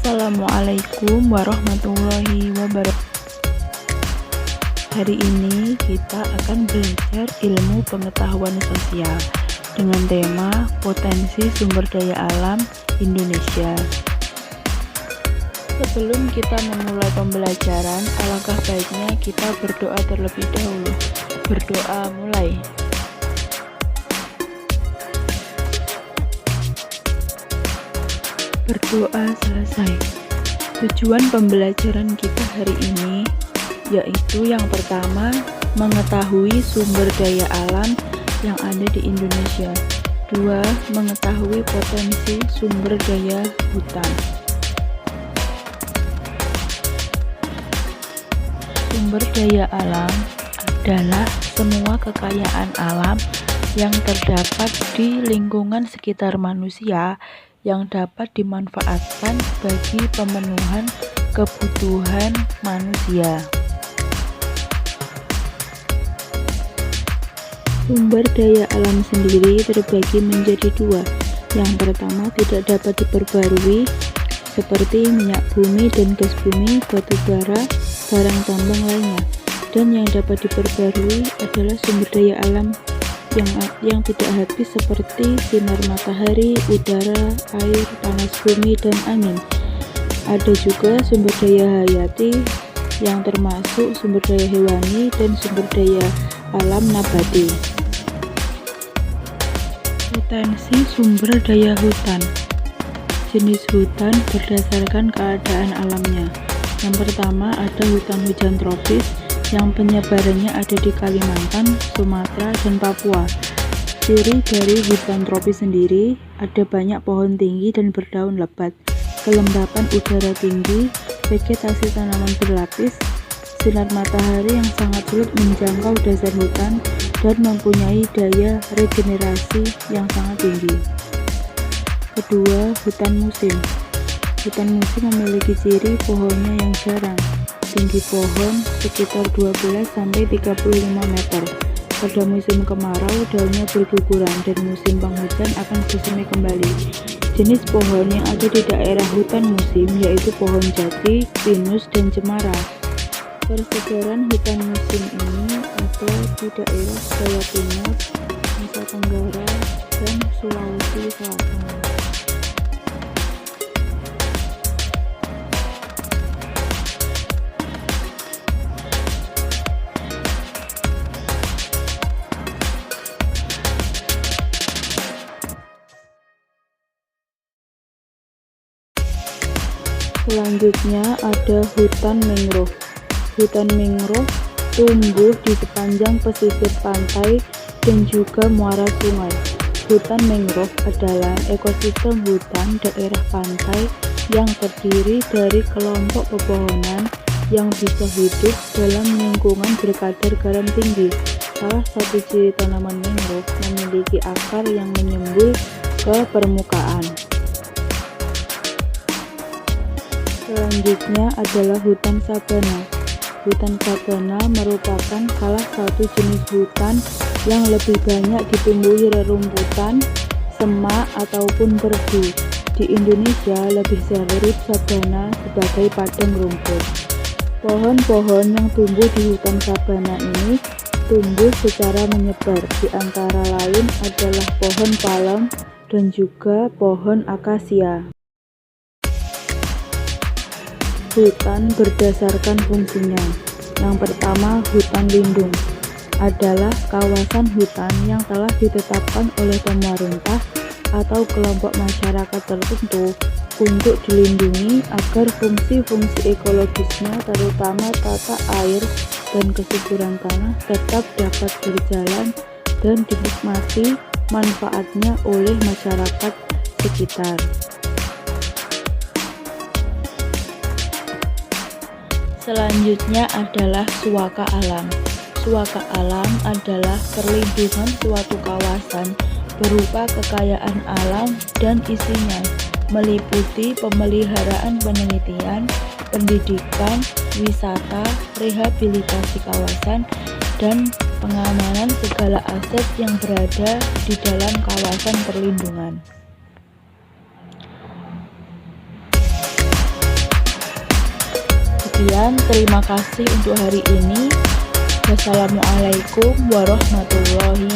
Assalamualaikum warahmatullahi wabarakatuh. Hari ini kita akan belajar ilmu pengetahuan sosial dengan tema potensi sumber daya alam Indonesia. Sebelum kita memulai pembelajaran, alangkah baiknya kita berdoa terlebih dahulu. Berdoa mulai. Berdoa selesai. Tujuan pembelajaran kita hari ini yaitu yang pertama, mengetahui sumber daya alam yang ada di Indonesia. 2. Mengetahui potensi sumber daya hutan. Sumber daya alam adalah semua kekayaan alam yang terdapat di lingkungan sekitar manusia yang dapat dimanfaatkan bagi pemenuhan kebutuhan manusia. Sumber daya alam sendiri terbagi menjadi dua. Yang pertama tidak dapat diperbarui, seperti minyak bumi dan gas bumi, batu bara, barang tambang lainnya. Dan yang dapat diperbarui adalah sumber daya alam yang tidak habis seperti sinar matahari, udara, air, panas bumi, dan angin. Ada juga sumber daya hayati yang termasuk sumber daya hewani dan sumber daya alam nabati. Potensi sumber daya hutan. Jenis hutan berdasarkan keadaan alamnya. Yang pertama ada hutan hujan tropis yang penyebarannya ada di Kalimantan, Sumatera, dan Papua. Ciri dari hutan tropis sendiri, ada banyak pohon tinggi dan berdaun lebat, kelembapan udara tinggi, vegetasi tanaman berlapis, sinar matahari yang sangat sulit menjangkau dasar hutan, dan mempunyai daya regenerasi yang sangat tinggi. Kedua, hutan musim. Hutan musim memiliki ciri pohonnya yang jarang. Tinggi pohon sekitar 12-35 meter. Pada musim kemarau daunnya berguguran dan musim penghujan akan bersemi kembali. Jenis pohon yang ada di daerah hutan musim yaitu pohon jati, pinus, dan cemara. Persebaran hutan musim ini ada di daerah Jawa Timur, Nusa Tenggara, dan Sulawesi Selatan. Selanjutnya ada hutan mangrove. Hutan mangrove tumbuh di sepanjang pesisir pantai dan juga muara sungai. Hutan mangrove adalah ekosistem hutan daerah pantai yang terdiri dari kelompok pepohonan yang bisa hidup dalam lingkungan berkadar garam tinggi. Salah satu ciri tanaman mangrove memiliki akar yang menyembul ke permukaan. Selanjutnya adalah hutan sabana. Hutan sabana merupakan salah satu jenis hutan yang lebih banyak ditumbuhi rerumputan, semak, ataupun perdu. Di Indonesia lebih sering sabana sebagai padang rumput. Pohon-pohon yang tumbuh di hutan sabana ini tumbuh secara menyebar, di antara lain adalah pohon palem dan juga pohon akasia. Hutan berdasarkan fungsinya. Yang pertama, hutan lindung adalah kawasan hutan yang telah ditetapkan oleh pemerintah atau kelompok masyarakat tertentu untuk dilindungi agar fungsi-fungsi ekologisnya terutama tata air dan kesuburan tanah tetap dapat berjalan dan dinikmati manfaatnya oleh masyarakat sekitar. Selanjutnya adalah suaka alam. Suaka alam adalah perlindungan suatu kawasan berupa kekayaan alam dan isinya, meliputi pemeliharaan penelitian, pendidikan, wisata, rehabilitasi kawasan, dan pengamanan segala aset yang berada di dalam kawasan perlindungan. Sekian, terima kasih untuk hari ini. Wassalamualaikum warahmatullahi